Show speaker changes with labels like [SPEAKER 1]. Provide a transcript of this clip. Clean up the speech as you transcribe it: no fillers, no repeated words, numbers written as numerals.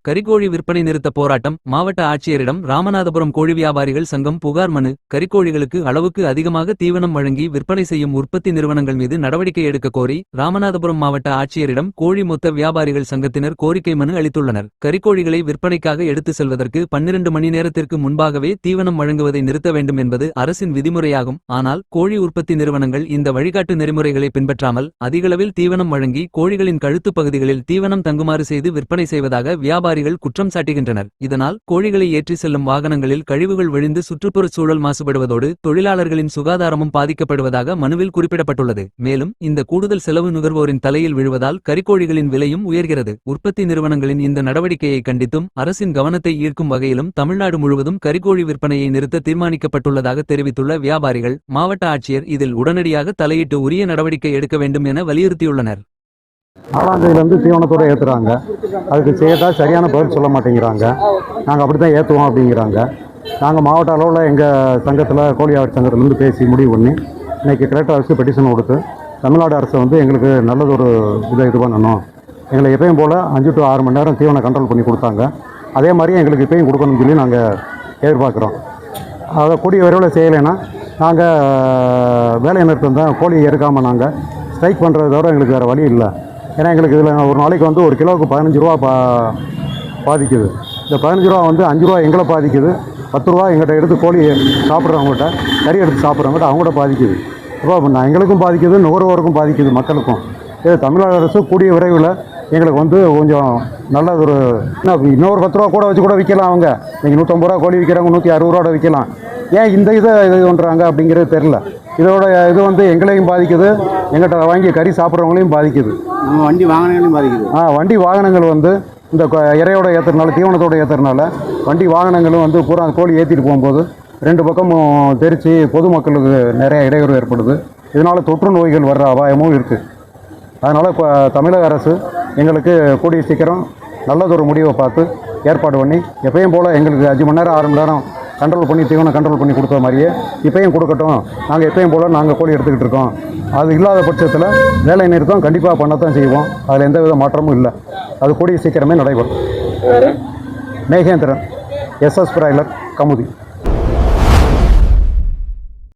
[SPEAKER 1] கறிக்கோழி விற்பனை நிறுத்த போராட்டம். மாவட்ட ஆட்சியரிடம் ராமநாதபுரம் கோழி வியாபாரிகள் சங்கம் புகார் மனு. கறிக்கோழிகளுக்கு அளவுக்கு அதிகமாக தீவனம் வழங்கி விற்பனை செய்யும் உற்பத்தி நிறுவனங்கள் மீது நடவடிக்கை எடுக்க கோரி ராமநாதபுரம் மாவட்ட ஆட்சியரிடம் கோழி மொத்த வியாபாரிகள் சங்கத்தினர் கோரிக்கை மனு அளித்துள்ளனர். கறிக்கோழிகளை விற்பனைக்காக எடுத்து செல்வதற்கு 12 மணி நேரத்திற்கு முன்பாகவே தீவனம் வழங்குவதை நிறுத்த வேண்டும் என்பது அரசின் விதிமுறையாகும். ஆனால் கோழி உற்பத்தி நிறுவனங்கள் இந்த வழிகாட்டு நெறிமுறைகளை பின்பற்றாமல் அதிகளவில் தீவனம் வழங்கி கோழிகளின் கழுத்து பகுதிகளில் தீவனம் தங்குமாறு செய்து விற்பனை செய்வதாக வியாபாரிகள் குற்றம் சாட்டுகின்றனர். இதனால் கோழிகளை ஏற்றி செல்லும் வாகனங்களில் கழிவுகள் விழுந்து சுற்றுப்புறச் சூழல் மாசுபடுவதோடு தொழிலாளர்களின் சுகாதாரமும் பாதிக்கப்படுவதாக மனுவில் குறிப்பிடப்பட்டுள்ளது. மேலும் இந்த கூடுதல் செலவு நுகர்வோரின் தலையில் விழுவதால் கறிக்கோழிகளின் விலையும் உயர்கிறது. உற்பத்தி நிறுவனங்களின் இந்த நடவடிக்கையை கண்டித்தும் அரசின் கவனத்தை ஈர்க்கும் வகையிலும் தமிழ்நாடு முழுவதும் கறிக்கோழி விற்பனையை நிறுத்த தீர்மானிக்கப்பட்டுள்ளதாக தெரிவித்துள்ள வியாபாரிகள் மாவட்ட ஆட்சியர் இதில் உடனடியாக தலையிட்டு உரிய நடவடிக்கை எடுக்க வேண்டும் என வலியுறுத்தியுள்ளனர்.
[SPEAKER 2] 4ஆம் தேதியிலேருந்து தீவனத்தோடு ஏற்றுறாங்க. அதுக்கு செய்யறதா சரியான பதில் சொல்ல மாட்டேங்கிறாங்க. நாங்கள் அப்படி தான் ஏற்றுவோம் அப்படிங்கிறாங்க. நாங்கள் மாவட்ட அளவில் எங்கள் சங்கத்தில் கோழி வியாபாரி சங்கத்திலேருந்து பேசி முடிவு பண்ணி இன்றைக்கி கலெக்டர் அரசு பெட்டிஷன் கொடுத்து தமிழ்நாடு அரசு எங்களுக்கு நல்லதொரு இது பண்ணணும். எங்களை எப்பயும் போல் 5 to 6 மணி நேரம் தீவனம் கண்ட்ரோல் பண்ணி கொடுத்தாங்க. அதே மாதிரி எங்களுக்கு இப்பயும் கொடுக்கணும்னு சொல்லி நாங்கள் எதிர்பார்க்குறோம். அதை கூடிய விரைவில் செய்யலைன்னா நாங்கள் வேலை நிறுத்தம் தான். கோழி எடுக்காமல் நாங்கள் ஸ்ட்ரைக் பண்ணுறத தவிர எங்களுக்கு வேறு வழி இல்லை. ஏன்னா எங்களுக்கு இதில் ஒரு நாளைக்கு ஒரு கிலோவுக்கு 15 ரூபா பாதிக்குது. இந்த 15 ரூபா 5 ரூபா எங்களை பாதிக்குது. 10 ரூபா எங்கிட்ட எடுத்து கோழி சாப்பிட்றவங்ககிட்ட கறி எடுத்து சாப்பிட்றவங்ககிட்ட அவங்கள்ட்ட பாதிக்குது. இப்போ எங்களுக்கும் பாதிக்குது, நுகர்வோருக்கும் பாதிக்குது, மக்களுக்கும். இது தமிழ்நாடு அரசு கூடிய விரைவில் எங்களுக்கு கொஞ்சம் நல்லதொரு இன்னொரு 10 ரூபா கூட வச்சு கூட விற்கலாம். அவங்க நீங்கள் 150 ரூபா கோழி விற்கிறவங்க 160 ரூபா விற்கலாம். ஏன் இது பண்ணுறாங்க அப்படிங்கிறது தெரில. இதோட இது எங்களையும் பாதிக்குது, எங்கிட்ட வாங்கி கறி சாப்பிட்றவங்களையும் பாதிக்குது.
[SPEAKER 3] நம்ம வண்டி வாகனங்களையும் பாதிக்குது.
[SPEAKER 2] வண்டி வாகனங்கள் இந்த இறையோட ஏற்றுறதுனால தீவனத்தோடு ஏற்றுறதுனால வண்டி வாகனங்களும் பூரா கோழி ஏற்றிட்டு போகும்போது 2 பக்கமும் தெரித்து பொதுமக்களுக்கு நிறைய இடையூறு ஏற்படுது. இதனால் தொற்று நோய்கள் வர்ற அபாயமும் இருக்குது. அதனால் இப்போ தமிழக அரசு எங்களுக்கு கூடிய சீக்கிரம் நல்லதொரு முடிவை பார்த்து ஏற்பாடு பண்ணி எப்பயும் போல் எங்களுக்கு 5 மணி நேரம் 6 மணி நேரம் கண்ட்ரோல் பண்ணி தீவனம் கண்ட்ரோல் பண்ணி கொடுத்த மாதிரியே இப்பயும் கொடுக்கட்டும். நாங்கள் எப்பயும் போல் நாங்கள் கோழி எடுத்துக்கிட்டு இருக்கோம். அது இல்லாத பட்சத்தில் வேலை நிறுத்தம் கண்டிப்பாக பண்ணத்தான் செய்வோம். அதில் எந்த வித மாற்றமும் இல்லை. அது கூடிய சீக்கிரமே நடைபெறும். மேகேந்திரன், SS பிராய்லர், கமுதி.